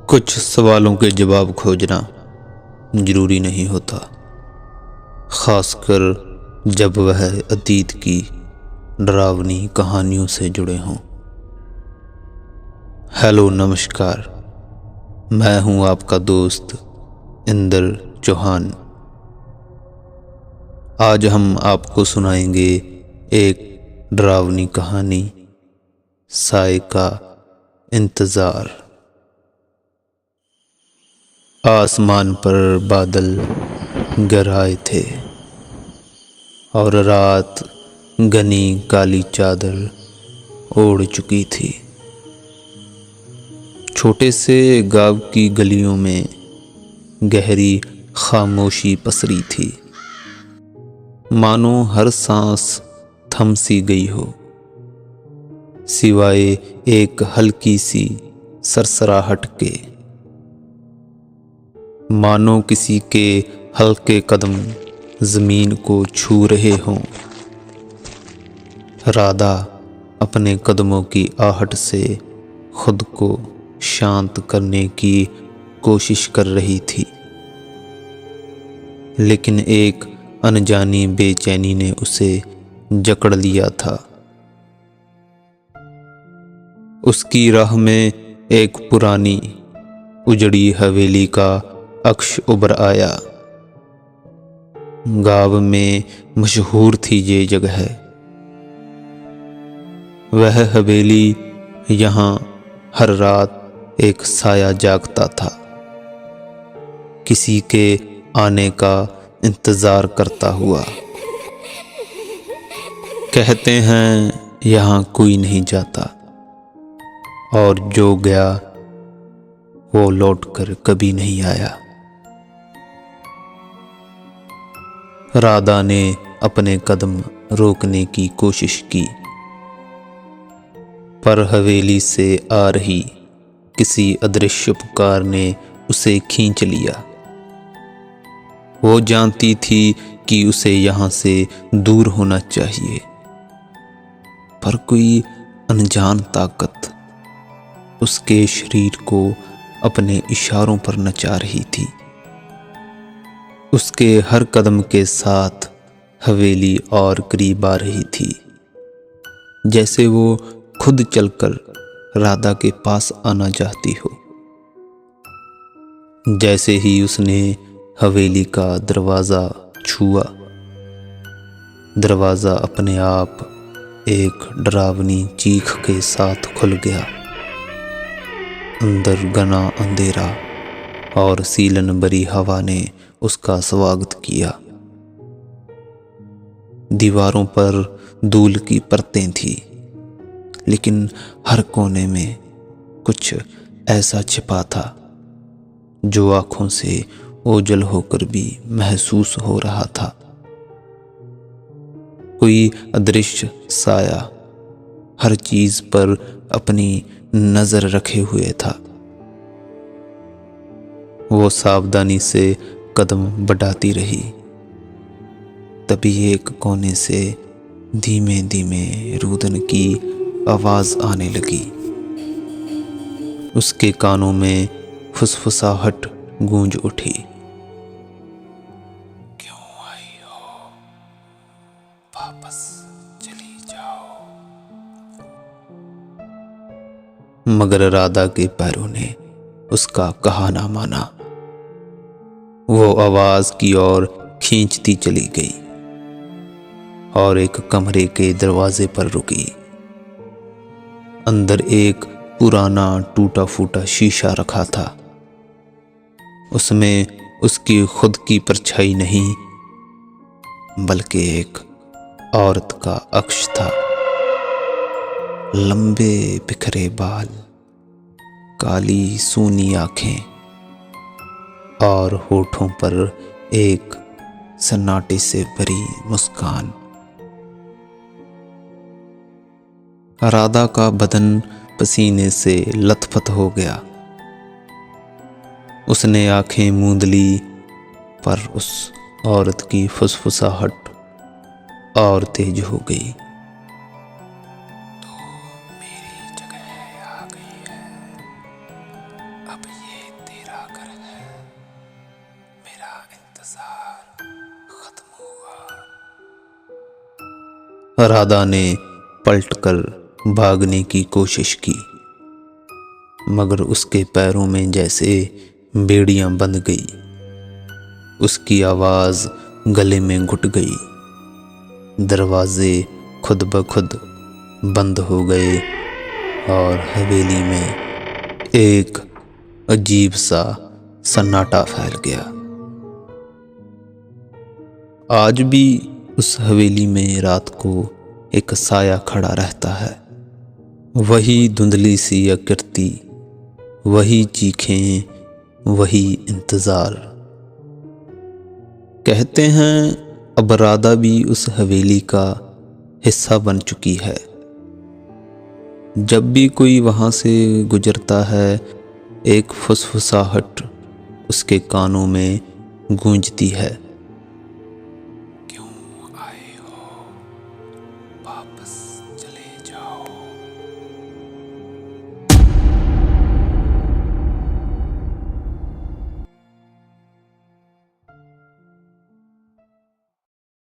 कुछ सवालों के जवाब खोजना जरूरी नहीं होता, खासकर जब वह अतीत की डरावनी कहानियों से जुड़े हों। हेलो, नमस्कार। मैं हूं आपका दोस्त इंदर चौहान। आज हम आपको सुनाएंगे एक डरावनी कहानी, साए का इंतजार। आसमान पर बादल गहराए थे और रात घनी काली चादर ओढ़ चुकी थी। छोटे से गांव की गलियों में गहरी खामोशी पसरी थी, मानो हर सांस थम सी गई हो, सिवाय एक हल्की सी सरसराहट के। मानो किसी के हल्के कदम जमीन को छू रहे हों। राधा अपने कदमों की आहट से खुद को शांत करने की कोशिश कर रही थी, लेकिन एक अनजानी बेचैनी ने उसे जकड़ लिया था। उसकी राह में एक पुरानी उजड़ी हवेली का अक्ष उभर आया। गांव में मशहूर थी ये जगह। वह हवेली, यहाँ हर रात एक साया जागता था, किसी के आने का इंतजार करता हुआ। कहते हैं यहाँ कोई नहीं जाता, और जो गया वो लौटकर कभी नहीं आया। राधा ने अपने कदम रोकने की कोशिश की, पर हवेली से आ रही किसी अदृश्य पुकार ने उसे खींच लिया। वो जानती थी कि उसे यहाँ से दूर होना चाहिए, पर कोई अनजान ताकत उसके शरीर को अपने इशारों पर नचा रही थी। उसके हर कदम के साथ हवेली और करीब आ रही थी, जैसे वो खुद चलकर राधा के पास आना चाहती हो। जैसे ही उसने हवेली का दरवाजा छुआ, दरवाजा अपने आप एक डरावनी चीख के साथ खुल गया। अंदर घना अंधेरा और सीलन भरी हवा ने उसका स्वागत किया। दीवारों पर धूल की परतें थी, लेकिन हर कोने में कुछ ऐसा छिपा था जो आंखों से ओझल होकर भी महसूस हो रहा था। कोई अदृश्य साया हर चीज पर अपनी नजर रखे हुए था। वो सावधानी से कदम बढ़ाती रही, तभी एक कोने से धीमे धीमे रुदन की आवाज आने लगी। उसके कानों में फुसफुसाहट गूंज उठी। क्यों आई हो? वापस चली जाओ। मगर राधा के पैरों ने उसका कहा ना माना। वो आवाज की ओर खींचती चली गई और एक कमरे के दरवाजे पर रुकी। अंदर एक पुराना टूटा फूटा शीशा रखा था। उसमें उसकी खुद की परछाई नहीं, बल्कि एक औरत का अक्ष था। लंबे बिखरे बाल, काली सूनी आंखें और होठों पर एक सन्नाटे से भरी मुस्कान। राधा का बदन पसीने से लथपथ हो गया। उसने आंखें मूंद ली, पर उस औरत की फुसफुसाहट और तेज हो गई। तो मेरी जगह आ गई है, अब ये तेरा घर है, मेरा इंतजार खत्म हुआ। राधा ने पलटकर भागने की कोशिश की, मगर उसके पैरों में जैसे बेड़ियां बंध गई। उसकी आवाज गले में घुट गई। दरवाजे खुद ब खुद बंद हो गए और हवेली में एक अजीब सा सन्नाटा फैल गया। आज भी उस हवेली में रात को एक साया खड़ा रहता है। वही धुंधली सी आकृति, वही चीखें, वही इंतजार। कहते हैं अब राधा भी उस हवेली का हिस्सा बन चुकी है। जब भी कोई वहां से गुजरता है, एक फुसफुसाहट उसके कानों में गूंजती है। क्यों आए हो, वापस चले जाओ।